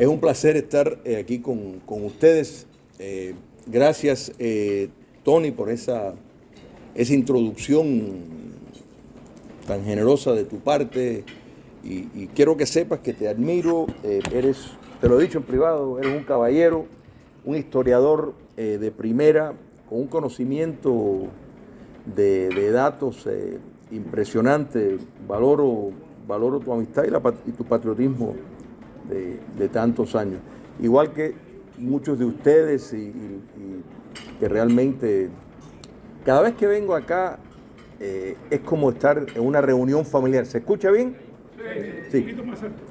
Es un placer estar aquí con ustedes. Gracias, Tony, por esa introducción tan generosa de tu parte. Y quiero que sepas que te admiro. Te lo he dicho en privado, eres un caballero, un historiador de primera, con un conocimiento de datos impresionante. Valoro tu amistad y tu patriotismo de tantos años. Igual que muchos de ustedes y que realmente cada vez que vengo acá es como estar en una reunión familiar. ¿Se escucha bien? Sí.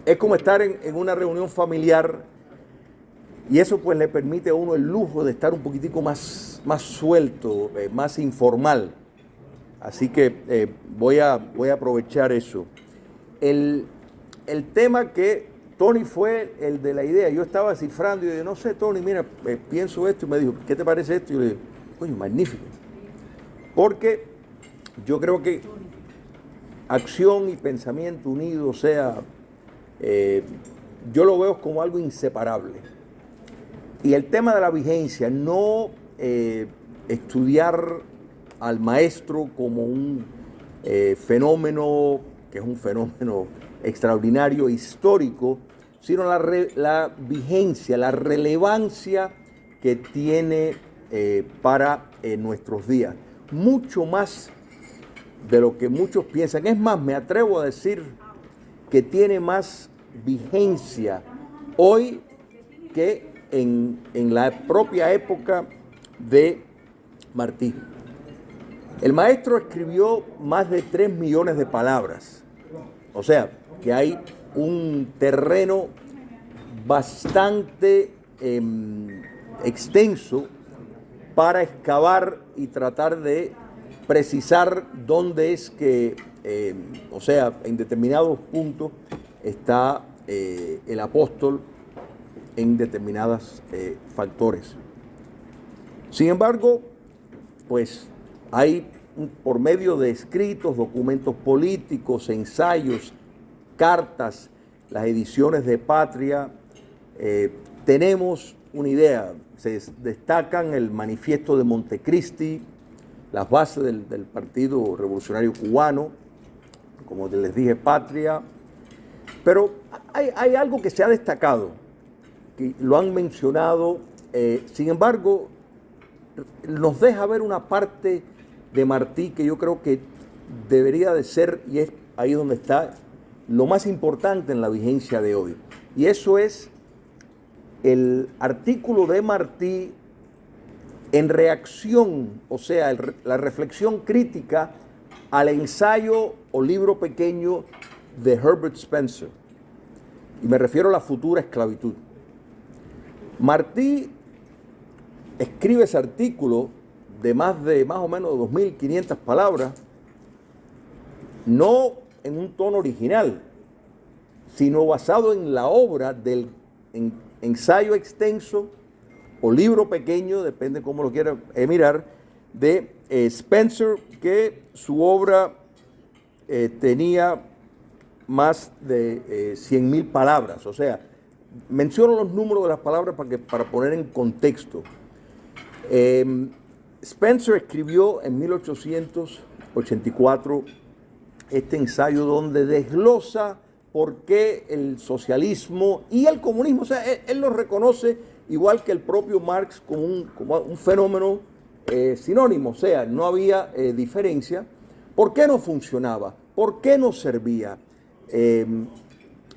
Es como estar en una reunión familiar y eso pues le permite a uno el lujo de estar un poquitico más suelto, más informal. Así que voy a aprovechar eso. El tema que Tony fue el de la idea. Yo estaba cifrando y yo dije, no sé, Tony, mira, pienso esto. Y me dijo, ¿qué te parece esto? Y yo le dije, coño, magnífico. Porque yo creo que acción y pensamiento unidos, o sea, yo lo veo como algo inseparable. Y el tema de la vigencia, no estudiar al maestro como un fenómeno, que es un fenómeno extraordinario, histórico, sino la vigencia, la relevancia que tiene para nuestros días. Mucho más de lo que muchos piensan. Es más, me atrevo a decir que tiene más vigencia hoy que en la propia época de Martí. El maestro escribió más de 3 millones de palabras. O sea, que hay un terreno bastante extenso para excavar y tratar de precisar dónde es que, o sea, en determinados puntos está el apóstol en determinados factores. Sin embargo, pues hay por medio de escritos, documentos políticos, ensayos, cartas, las ediciones de Patria, tenemos una idea. Se destacan el manifiesto de Montecristi, las bases del Partido Revolucionario Cubano, como les dije, Patria. Pero hay algo que se ha destacado, que lo han mencionado, sin embargo, nos deja ver una parte de Martí que yo creo que debería de ser, y es ahí donde está lo más importante en la vigencia de hoy. Y eso es el artículo de Martí en reacción, o sea, la reflexión crítica al ensayo o libro pequeño de Herbert Spencer. Y me refiero a la futura esclavitud. Martí escribe ese artículo de más o menos 2.500 palabras, no en un tono original, sino basado en la obra del ensayo extenso o libro pequeño, depende cómo lo quiera mirar, de Spencer, que su obra tenía más de 100.000 palabras. O sea, menciono los números de las palabras para poner en contexto. Spencer escribió en 1884 este ensayo donde desglosa por qué el socialismo y el comunismo, o sea, él lo reconoce igual que el propio Marx como un fenómeno sinónimo, o sea, no había diferencia. ¿Por qué no funcionaba? ¿Por qué no servía?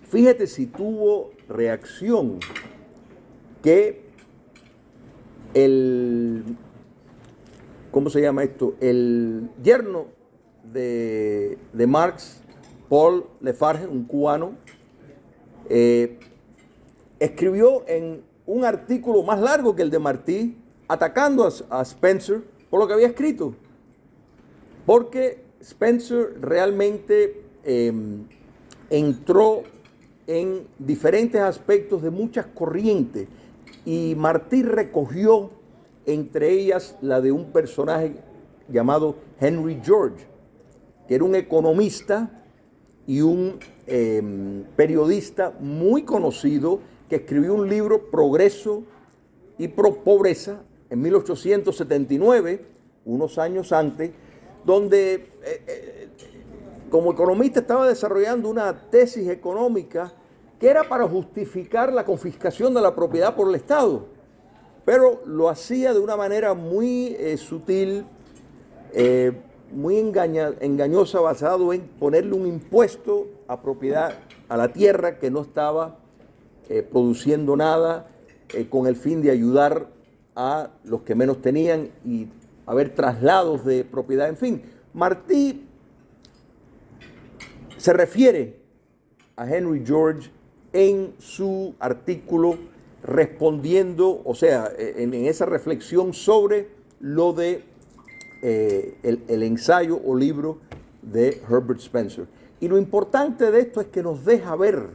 Fíjate si tuvo reacción que ¿cómo se llama esto? El yerno de Marx, Paul Lafargue, un cubano, escribió en un artículo más largo que el de Martí, atacando a Spencer por lo que había escrito. Porque Spencer realmente entró en diferentes aspectos de muchas corrientes y Martí recogió entre ellas la de un personaje llamado Henry George, que era un economista y un periodista muy conocido que escribió un libro, Progreso y Pobreza, en 1879, unos años antes, donde como economista estaba desarrollando una tesis económica que era para justificar la confiscación de la propiedad por el Estado, pero lo hacía de una manera muy sutil, muy engañosa, basado en ponerle un impuesto a propiedad, a la tierra que no estaba produciendo nada, con el fin de ayudar a los que menos tenían y haber traslados de propiedad. En fin, Martí se refiere a Henry George en su artículo respondiendo, o sea, en esa reflexión sobre lo de el ensayo o libro de Herbert Spencer. Y lo importante de esto es que nos deja ver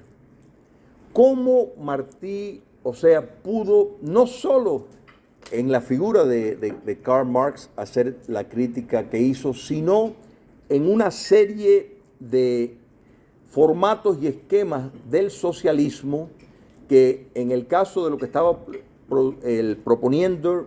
cómo Martí, o sea, pudo no solo en la figura de Karl Marx hacer la crítica que hizo, sino en una serie de formatos y esquemas del socialismo que en el caso de lo que estaba proponiendo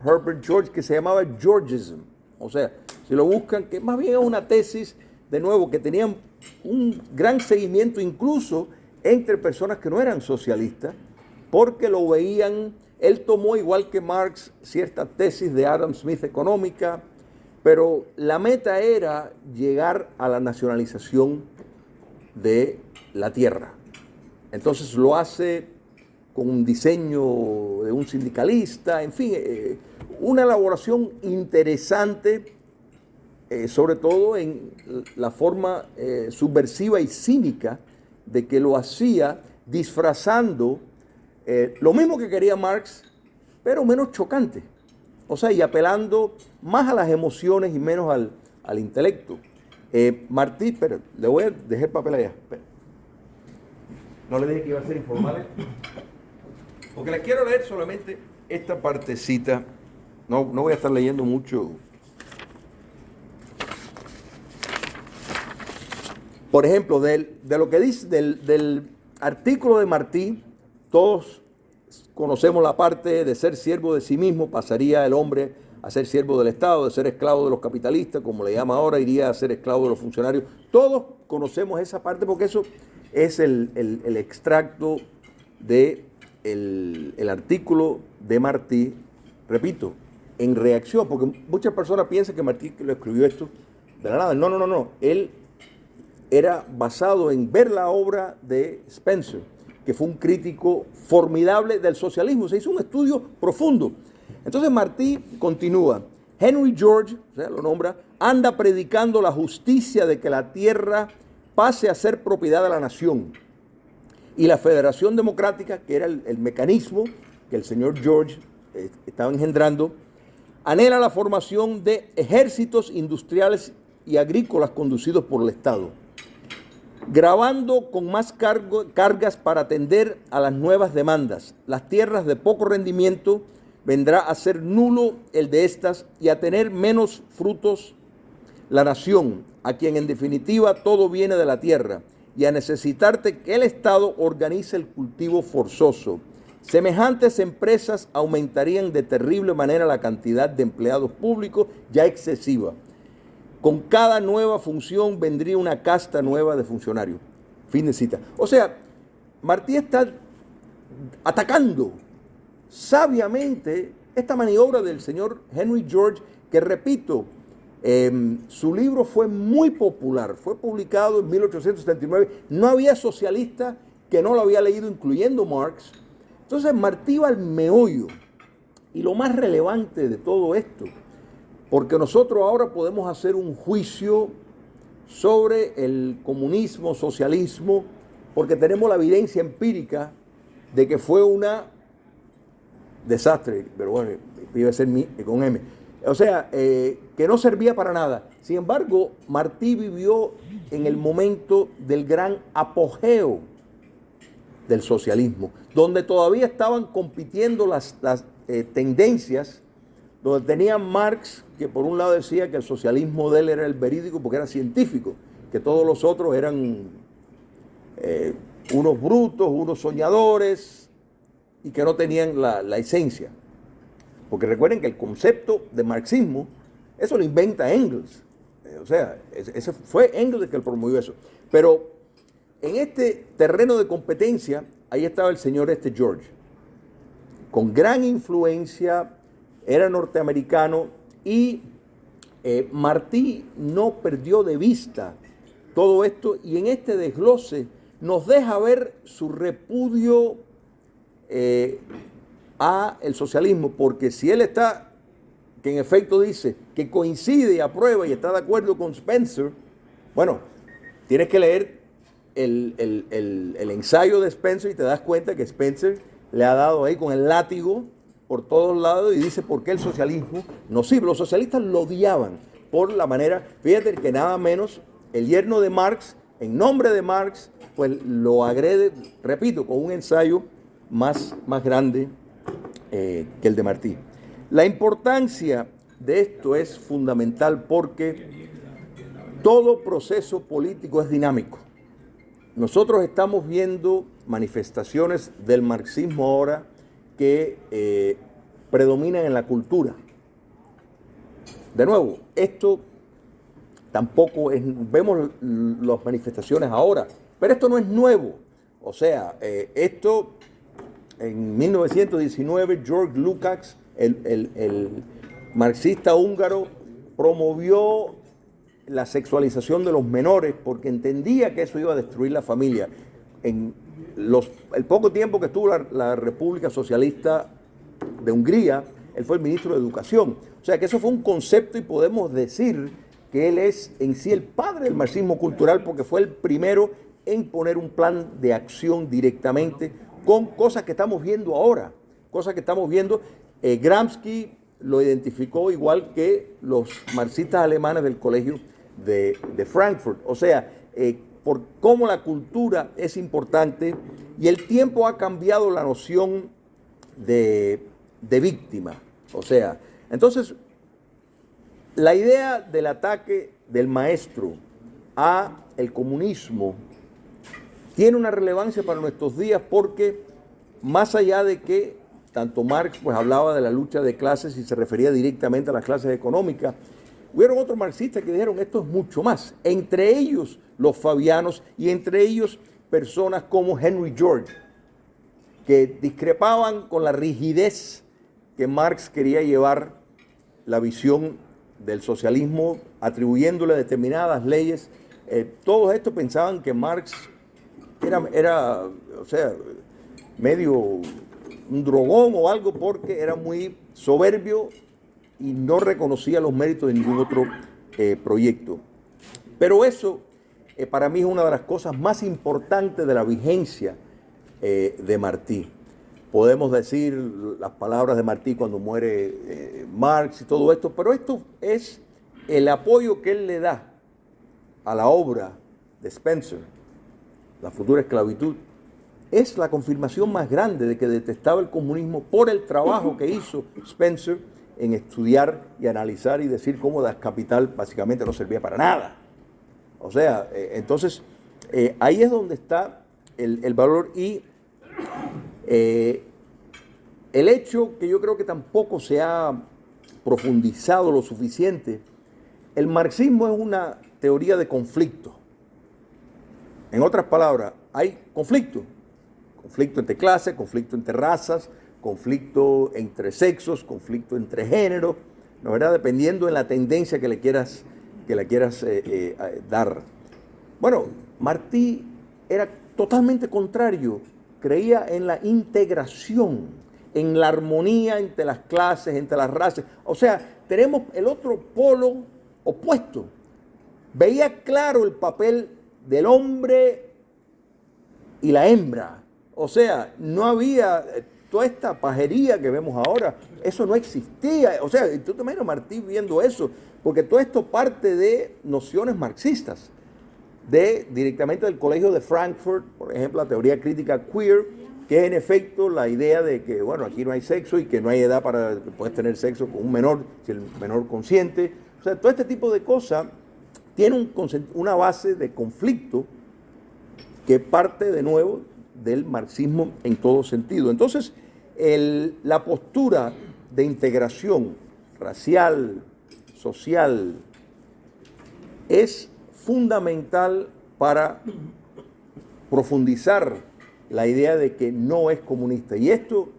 Herbert George, que se llamaba Georgism, o sea, si lo buscan, que más bien es una tesis, de nuevo, que tenían un gran seguimiento incluso entre personas que no eran socialistas, porque lo veían. Él tomó, igual que Marx, cierta tesis de Adam Smith económica, pero la meta era llegar a la nacionalización de la tierra. Entonces lo hace con un diseño de un sindicalista, en fin, una elaboración interesante, sobre todo en la forma subversiva y cínica de que lo hacía, disfrazando lo mismo que quería Marx, pero menos chocante. O sea, y apelando más a las emociones y menos al intelecto. Martí, pero le voy a dejar el papel allá. Espera. No le dije que iba a ser informal. Porque le quiero leer solamente esta partecita. No voy a estar leyendo mucho. Por ejemplo, de lo que dice del artículo de Martí, todos conocemos la parte de ser siervo de sí mismo, pasaría el hombre a ser siervo del Estado, de ser esclavo de los capitalistas, como le llama ahora, iría a ser esclavo de los funcionarios. Todos conocemos esa parte porque eso es el extracto del artículo de Martí, repito, en reacción, porque muchas personas piensan que Martí lo escribió esto de la nada. No. Él era basado en ver la obra de Spencer, que fue un crítico formidable del socialismo. Se hizo un estudio profundo. Entonces Martí continúa. Henry George, o sea, lo nombra, anda predicando la justicia de que la tierra pase a ser propiedad de la nación. Y la Federación Democrática, que era el mecanismo que el señor George estaba engendrando, anhela la formación de ejércitos industriales y agrícolas conducidos por el Estado, grabando con más cargas para atender a las nuevas demandas. Las tierras de poco rendimiento vendrá a ser nulo el de estas y a tener menos frutos la nación, a quien en definitiva todo viene de la tierra, y a necesitarte que el Estado organice el cultivo forzoso. Semejantes empresas aumentarían de terrible manera la cantidad de empleados públicos ya excesiva. Con cada nueva función vendría una casta nueva de funcionarios. Fin de cita. O sea, Martí está atacando sabiamente esta maniobra del señor Henry George, que repito, su libro fue muy popular, fue publicado en 1879, no había socialista que no lo había leído, incluyendo Marx. Entonces Martí va al meollo, y lo más relevante de todo esto, porque nosotros ahora podemos hacer un juicio sobre el comunismo, socialismo, porque tenemos la evidencia empírica de que fue una desastre, pero bueno, iba a ser con M. O sea, que no servía para nada. Sin embargo, Martí vivió en el momento del gran apogeo del socialismo, donde todavía estaban compitiendo las tendencias, donde tenía Marx, que por un lado decía que el socialismo de él era el verídico porque era científico, que todos los otros eran unos brutos, unos soñadores y que no tenían la esencia. Porque recuerden que el concepto de marxismo, eso lo inventa Engels. O sea, ese fue Engels el que promovió eso. Pero en este terreno de competencia, ahí estaba el señor George, con gran influencia, era norteamericano y Martí no perdió de vista todo esto y en este desglose nos deja ver su repudio a el socialismo, porque si él está, que en efecto dice que coincide y aprueba y está de acuerdo con Spencer, bueno, tienes que leer el ensayo de Spencer y te das cuenta que Spencer le ha dado ahí con el látigo por todos lados y dice por qué el socialismo no sirve. Los socialistas lo odiaban por la manera, fíjate que nada menos el yerno de Marx, en nombre de Marx, pues lo agrede, repito, con un ensayo más grande que el de Martí. La importancia de esto es fundamental porque todo proceso político es dinámico. Nosotros estamos viendo manifestaciones del marxismo ahora que predominan en la cultura. De nuevo, esto tampoco es, vemos las manifestaciones ahora, pero esto no es nuevo. O sea, esto en 1919, George Lukács, el marxista húngaro, promovió la sexualización de los menores porque entendía que eso iba a destruir la familia. En el poco tiempo que estuvo la República Socialista de Hungría, él fue el ministro de Educación. O sea que eso fue un concepto y podemos decir que él es en sí el padre del marxismo cultural porque fue el primero en poner un plan de acción directamente con cosas que estamos viendo ahora, cosas que estamos viendo. Gramsci lo identificó igual que los marxistas alemanes del colegio de Frankfurt. O sea, por cómo la cultura es importante y el tiempo ha cambiado la noción de víctima. O sea, entonces, la idea del ataque del maestro a el comunismo tiene una relevancia para nuestros días porque más allá de que tanto Marx pues hablaba de la lucha de clases y se refería directamente a las clases económicas, hubieron otros marxistas que dijeron esto es mucho más, entre ellos los fabianos y entre ellos personas como Henry George, que discrepaban con la rigidez que Marx quería llevar la visión del socialismo, atribuyéndole determinadas leyes. Todos estos pensaban que Marx era, o sea, medio un drogón o algo porque era muy soberbio y no reconocía los méritos de ningún otro proyecto. Pero eso para mí es una de las cosas más importantes de la vigencia de Martí. Podemos decir las palabras de Martí cuando muere Marx y todo esto, pero esto es el apoyo que él le da a la obra de Spencer, La futura esclavitud, es la confirmación más grande de que detestaba el comunismo por el trabajo que hizo Spencer en estudiar y analizar y decir cómo Das Kapital básicamente no servía para nada. O sea, entonces ahí es donde está el valor y el hecho que yo creo que tampoco se ha profundizado lo suficiente. El marxismo es una teoría de conflicto. En otras palabras, hay conflicto entre clases, conflicto entre razas, conflicto entre sexos, conflicto entre géneros, ¿no, verdad? Dependiendo de la tendencia que le quieras dar. Bueno, Martí era totalmente contrario, creía en la integración, en la armonía entre las clases, entre las razas. O sea, tenemos el otro polo opuesto. Veía claro el papel del hombre y la hembra. O sea, no había toda esta pajería que vemos ahora, eso no existía. O sea, tú te imaginas Martí viendo eso, porque todo esto parte de nociones marxistas, directamente del colegio de Frankfurt, por ejemplo, la teoría crítica queer, que es en efecto la idea de que, bueno, aquí no hay sexo y que no hay edad para que puedes tener sexo con un menor, si el menor consiente. O sea, todo este tipo de cosas tiene una base de conflicto que parte de nuevo del marxismo en todo sentido. Entonces, la postura de integración racial, social, es fundamental para profundizar la idea de que no es comunista. Y esto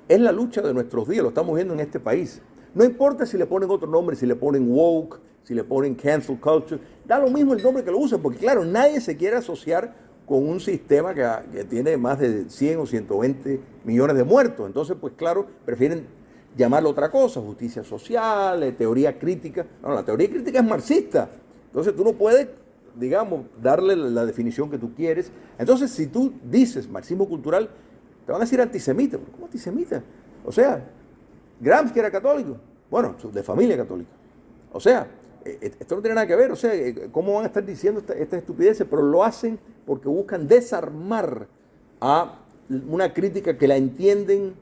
es la lucha de nuestros días, lo estamos viendo en este país. No importa si le ponen otro nombre, si le ponen woke, si le ponen cancel culture, da lo mismo el nombre que lo usen, porque claro, nadie se quiere asociar con un sistema que tiene más de 100 o 120 millones de muertos. Entonces, pues claro, prefieren llamarlo otra cosa, justicia social, teoría crítica. No, la teoría crítica es marxista. Entonces tú no puedes, digamos, darle la definición que tú quieres. Entonces, si tú dices marxismo cultural, te van a decir antisemita. ¿Cómo antisemita? O sea, Gramsci era católico. Bueno, de familia católica. O sea, esto no tiene nada que ver. O sea, ¿cómo van a estar diciendo esta estupidez? Pero lo hacen porque buscan desarmar a una crítica que la entienden,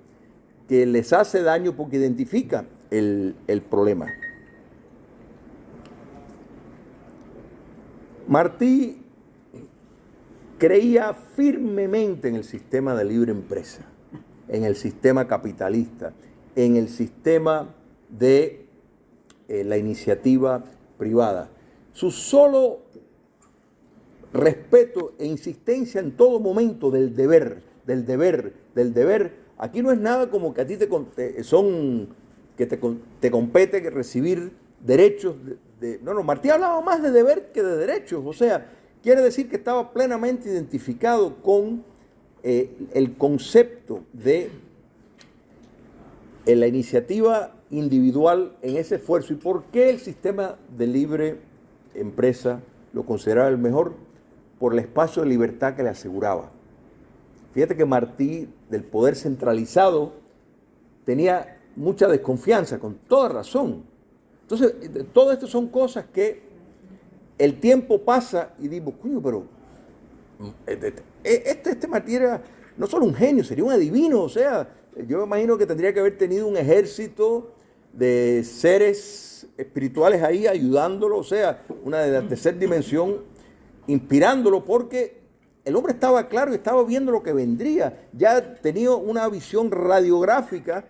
que les hace daño porque identifica el problema. Martí creía firmemente en el sistema de libre empresa, en el sistema capitalista, en el sistema de la iniciativa privada. Su solo respeto e insistencia en todo momento del deber, aquí no es nada como que a ti te compete que recibir derechos. No, Martí hablaba más de deber que de derechos. O sea, quiere decir que estaba plenamente identificado con el concepto de la iniciativa individual en ese esfuerzo. ¿Y por qué el sistema de libre empresa lo consideraba el mejor? Por el espacio de libertad que le aseguraba. Fíjate que Martí, del poder centralizado, tenía mucha desconfianza, con toda razón. Entonces, todo esto son cosas que el tiempo pasa y digo, coño, pero este Martí era no solo un genio, sería un adivino. O sea, yo me imagino que tendría que haber tenido un ejército de seres espirituales ahí ayudándolo, o sea, una de la tercera dimensión, inspirándolo, porque el hombre estaba claro y estaba viendo lo que vendría. Ya tenía una visión radiográfica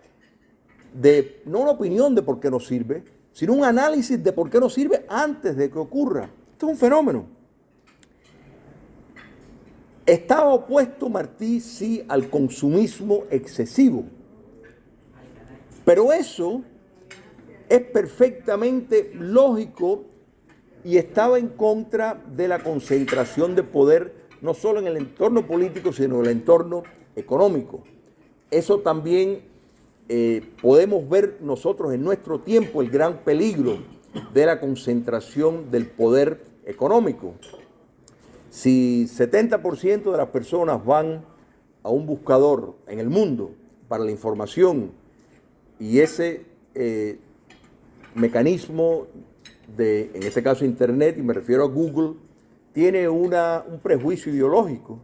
de, no una opinión de por qué no sirve, sino un análisis de por qué no sirve antes de que ocurra. Esto es un fenómeno. Estaba opuesto Martí, sí, al consumismo excesivo. Pero eso es perfectamente lógico y estaba en contra de la concentración de poder, no solo en el entorno político, sino en el entorno económico. Eso también podemos ver nosotros en nuestro tiempo el gran peligro de la concentración del poder económico. Si 70% de las personas van a un buscador en el mundo para la información y ese mecanismo de, en este caso, Internet, y me refiero a Google, tiene un prejuicio ideológico,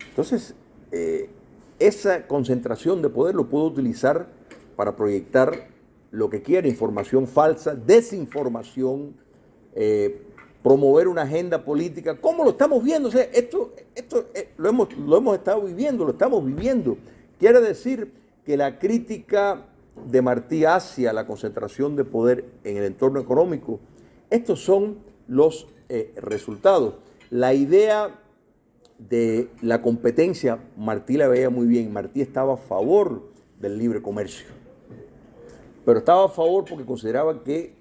entonces esa concentración de poder lo puede utilizar para proyectar lo que quiera, información falsa, desinformación, promover una agenda política, como lo estamos viendo. O sea, esto lo hemos estado viviendo, lo estamos viviendo. Quiere decir que la crítica de Martí hacia la concentración de poder en el entorno económico, estos son los resultados. La idea de la competencia, Martí la veía muy bien. Martí estaba a favor del libre comercio, pero estaba a favor porque consideraba que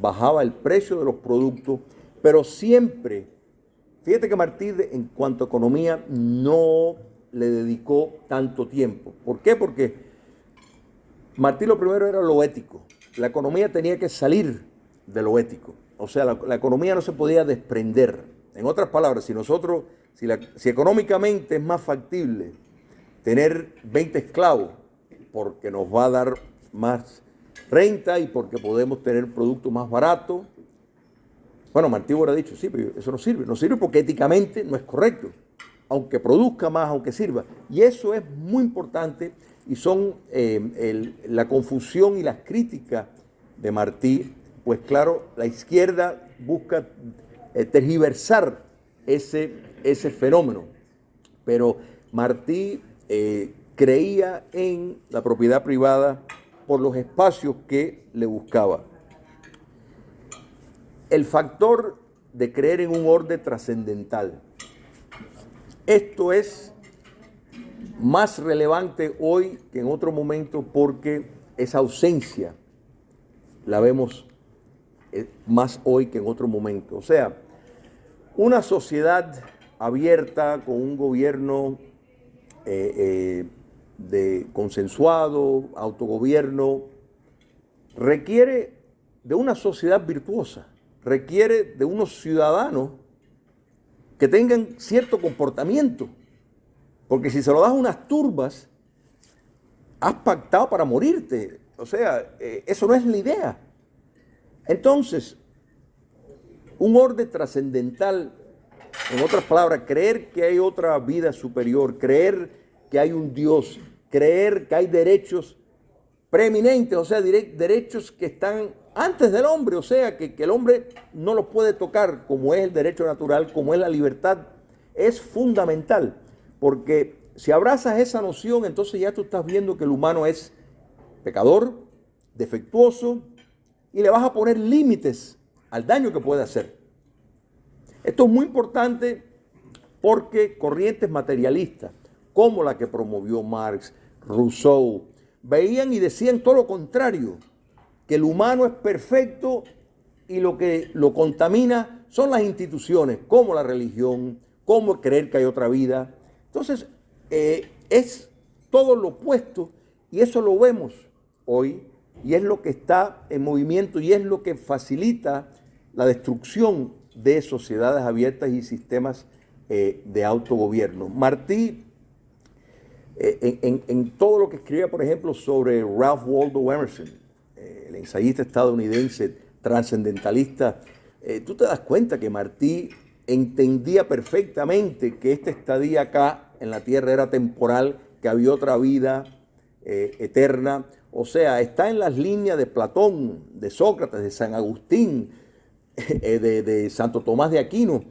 bajaba el precio de los productos, pero siempre, fíjate que Martí en cuanto a economía no le dedicó tanto tiempo. ¿Por qué? Porque Martí lo primero era lo ético. La economía tenía que salir de lo ético. O sea, la economía no se podía desprender. En otras palabras, si económicamente es más factible tener 20 esclavos porque nos va a dar más renta y porque podemos tener productos más baratos, bueno, Martí hubiera dicho, sí, pero eso no sirve. No sirve porque éticamente no es correcto, aunque produzca más, aunque sirva. Y eso es muy importante y son la confusión y las críticas de Martí. Pues claro, la izquierda busca tergiversar ese ese fenómeno. Pero Martí creía en la propiedad privada por los espacios que le buscaba. El factor de creer en un orden trascendental. Esto es más relevante hoy que en otro momento porque esa ausencia la vemos más hoy que en otro momento. O sea, una sociedad abierta con un gobierno de consensuado, autogobierno, requiere de una sociedad virtuosa, requiere de unos ciudadanos que tengan cierto comportamiento, porque si se lo das a unas turbas, has pactado para morirte. O sea, eso no es la idea. Entonces, un orden trascendental, en otras palabras, creer que hay otra vida superior, creer que hay un Dios, creer que hay derechos preeminentes, o sea, derechos que están antes del hombre, o sea, que el hombre no los puede tocar, como es el derecho natural, como es la libertad, es fundamental, porque si abrazas esa noción, entonces ya tú estás viendo que el humano es pecador, defectuoso, y le vas a poner límites al daño que puede hacer. Esto es muy importante porque corrientes materialistas, como la que promovió Marx, Rousseau, veían y decían todo lo contrario, que el humano es perfecto y lo que lo contamina son las instituciones, como la religión, como creer que hay otra vida. Entonces, es todo lo opuesto y eso lo vemos hoy y es lo que está en movimiento y es lo que facilita la destrucción de sociedades abiertas y sistemas de autogobierno. Martí, en todo lo que escribía, por ejemplo, sobre Ralph Waldo Emerson, el ensayista estadounidense trascendentalista, tú te das cuenta que Martí entendía perfectamente que esta estadía acá en la tierra era temporal, que había otra vida eterna. O sea, está en las líneas de Platón, de Sócrates, de San Agustín, de Santo Tomás de Aquino.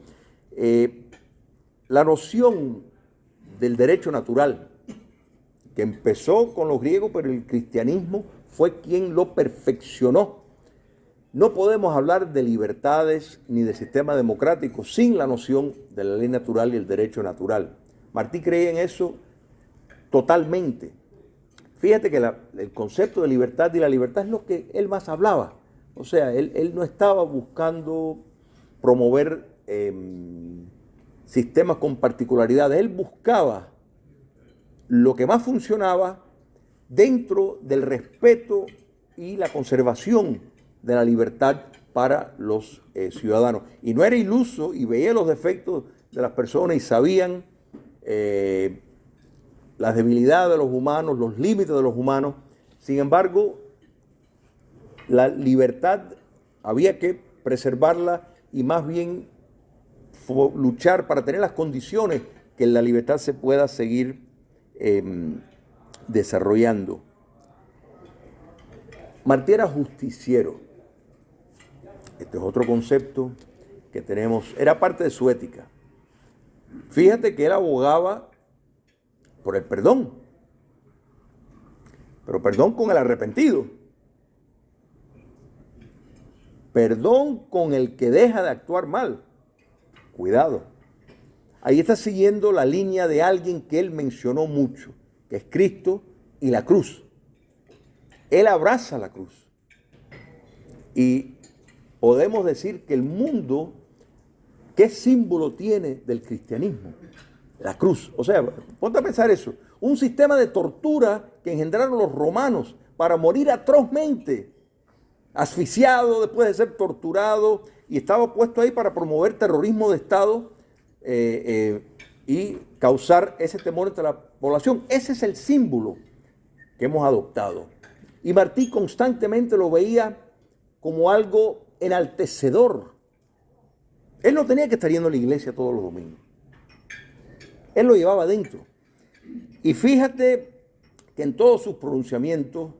La noción del derecho natural, que empezó con los griegos, pero el cristianismo fue quien lo perfeccionó. No podemos hablar de libertades ni de sistema democrático sin la noción de la ley natural y el derecho natural. Martí creía en eso totalmente. Fíjate que el concepto de libertad y la libertad es lo que él más hablaba. O sea, él no estaba buscando promover sistemas con particularidades. Él buscaba lo que más funcionaba dentro del respeto y la conservación de la libertad para los ciudadanos. Y no era iluso y veía los defectos de las personas y sabían las debilidades de los humanos, los límites de los humanos. Sin embargo, la libertad había que preservarla y más bien luchar para tener las condiciones que la libertad se pueda seguir desarrollando. Martí era justiciero. Este es otro concepto que tenemos, era parte de su ética. Fíjate que él abogaba por el perdón, pero perdón con el arrepentido. Perdón con el que deja de actuar mal. Cuidado. Ahí está siguiendo la línea de alguien que él mencionó mucho, que es Cristo y la cruz. Él abraza la cruz. Y podemos decir que el mundo, ¿qué símbolo tiene del cristianismo? La cruz. O sea, ponte a pensar eso. Un sistema de tortura que engendraron los romanos para morir atrozmente, asfixiado después de ser torturado, y estaba puesto ahí para promover terrorismo de Estado y causar ese temor entre la población. Ese es el símbolo que hemos adoptado. Y Martí constantemente lo veía como algo enaltecedor. Él no tenía que estar yendo a la iglesia todos los domingos. Él lo llevaba adentro. Y fíjate que en todos sus pronunciamientos,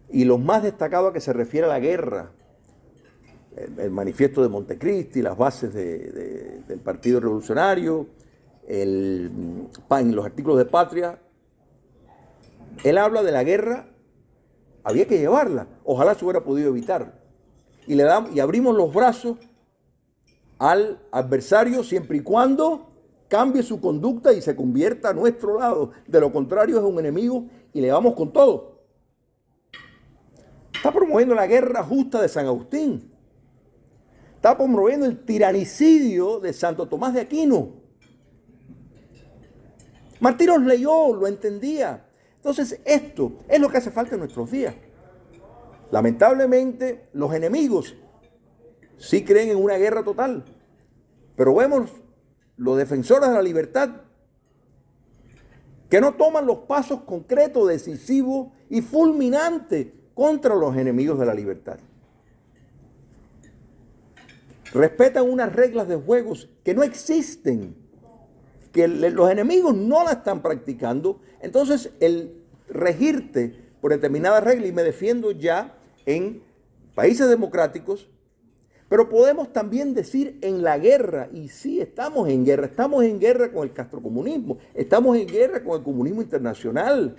y los más destacados a que se refiere a la guerra, el manifiesto de Montecristi, las bases del Partido Revolucionario, en los artículos de Patria. Él habla de la guerra, había que llevarla, ojalá se hubiera podido evitar. Y abrimos los brazos al adversario siempre y cuando cambie su conducta y se convierta a nuestro lado. De lo contrario es un enemigo y le vamos con todo. Está promoviendo la guerra justa de San Agustín. Está promoviendo el tiranicidio de Santo Tomás de Aquino. Martí los leyó, lo entendía. Entonces esto es lo que hace falta en nuestros días. Lamentablemente los enemigos sí creen en una guerra total, pero vemos los defensores de la libertad que no toman los pasos concretos, decisivos y fulminantes contra los enemigos de la libertad. Respetan unas reglas de juegos que no existen, que los enemigos no la están practicando. Entonces el regirte por determinadas reglas, y me defiendo ya en países democráticos, pero podemos también decir en la guerra, y sí, estamos en guerra con el castrocomunismo, estamos en guerra con el comunismo internacional.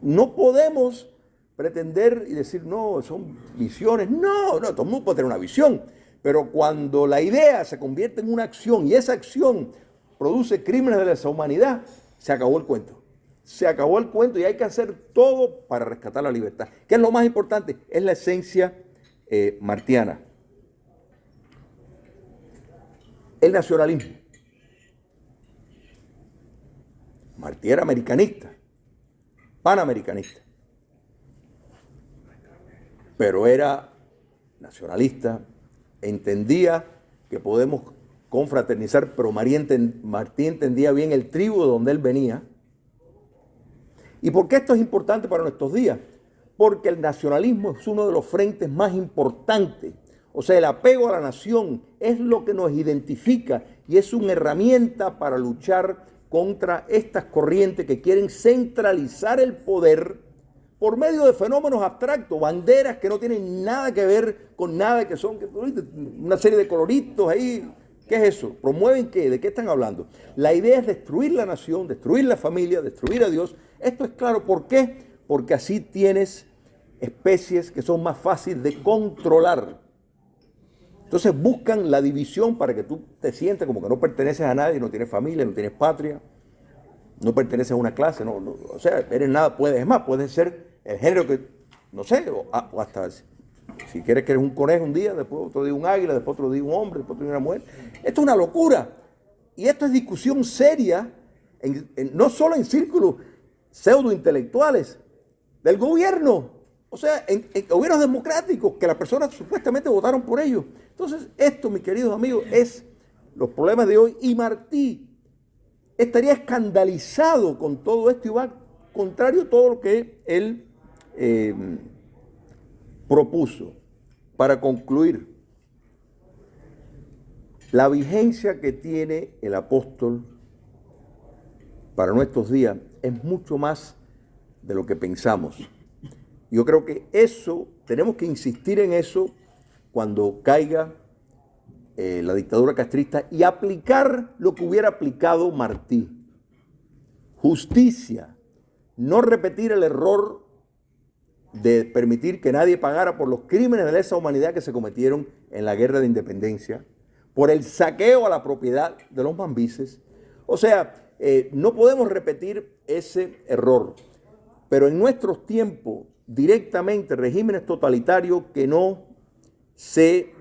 No podemos pretender y decir, no, son visiones. No, todo el mundo puede tener una visión, pero cuando la idea se convierte en una acción y esa acción produce crímenes de lesa humanidad, se acabó el cuento. Se acabó el cuento y hay que hacer todo para rescatar la libertad. ¿Qué es lo más importante? Es la esencia martiana. El nacionalismo. Martí era americanista, panamericanista, pero era nacionalista, entendía que podemos confraternizar, pero Martí entendía bien el tribu de donde él venía. ¿Y por qué esto es importante para nuestros días? Porque el nacionalismo es uno de los frentes más importantes. O sea, el apego a la nación es lo que nos identifica y es una herramienta para luchar contra estas corrientes que quieren centralizar el poder por medio de fenómenos abstractos, banderas que no tienen nada que ver con nada, que son una serie de coloritos ahí. ¿Qué es eso? ¿Promueven qué? ¿De qué están hablando? La idea es destruir la nación, destruir la familia, destruir a Dios. Esto es claro. ¿Por qué? Porque así tienes especies que son más fáciles de controlar. Entonces buscan la división para que tú te sientas como que no perteneces a nadie, no tienes familia, no tienes patria, no perteneces a una clase, o sea, eres nada, es más, puedes ser el género que, no sé, o hasta si quieres que eres un conejo un día, después otro día un águila, después otro día un hombre, después otro día una mujer. Esto es una locura. Y esto es discusión seria, no solo en círculos pseudointelectuales del gobierno, o sea, en gobiernos democráticos, que las personas supuestamente votaron por ellos. Entonces, esto, mis queridos amigos, es los problemas de hoy. Y Martí estaría escandalizado con todo esto y va contrario a todo lo que él propuso. Para concluir, la vigencia que tiene el apóstol para nuestros días es mucho más de lo que pensamos. Yo creo que eso, tenemos que insistir en eso cuando caiga la dictadura castrista y aplicar lo que hubiera aplicado Martí. Justicia, no repetir el error de permitir que nadie pagara por los crímenes de lesa humanidad que se cometieron en la guerra de independencia, por el saqueo a la propiedad de los mambises. O sea, no podemos repetir ese error. Pero en nuestros tiempos, directamente, regímenes totalitarios que no se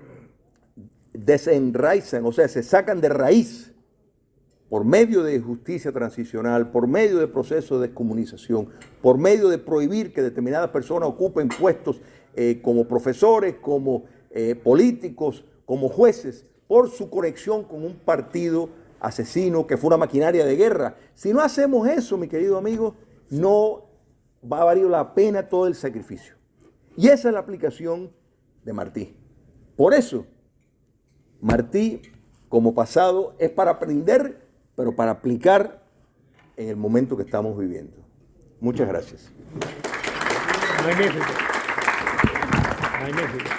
desenraizan, o sea, se sacan de raíz por medio de justicia transicional, por medio de procesos de descomunización, por medio de prohibir que determinadas personas ocupen puestos como profesores, como políticos, como jueces, por su conexión con un partido asesino que fue una maquinaria de guerra. Si no hacemos eso, mi querido amigo, no va a valer la pena todo el sacrificio. Y esa es la aplicación de Martí. Por eso, Martí, como pasado, es para aprender, pero para aplicar en el momento que estamos viviendo. Muchas gracias. Magnífico. Magnífico.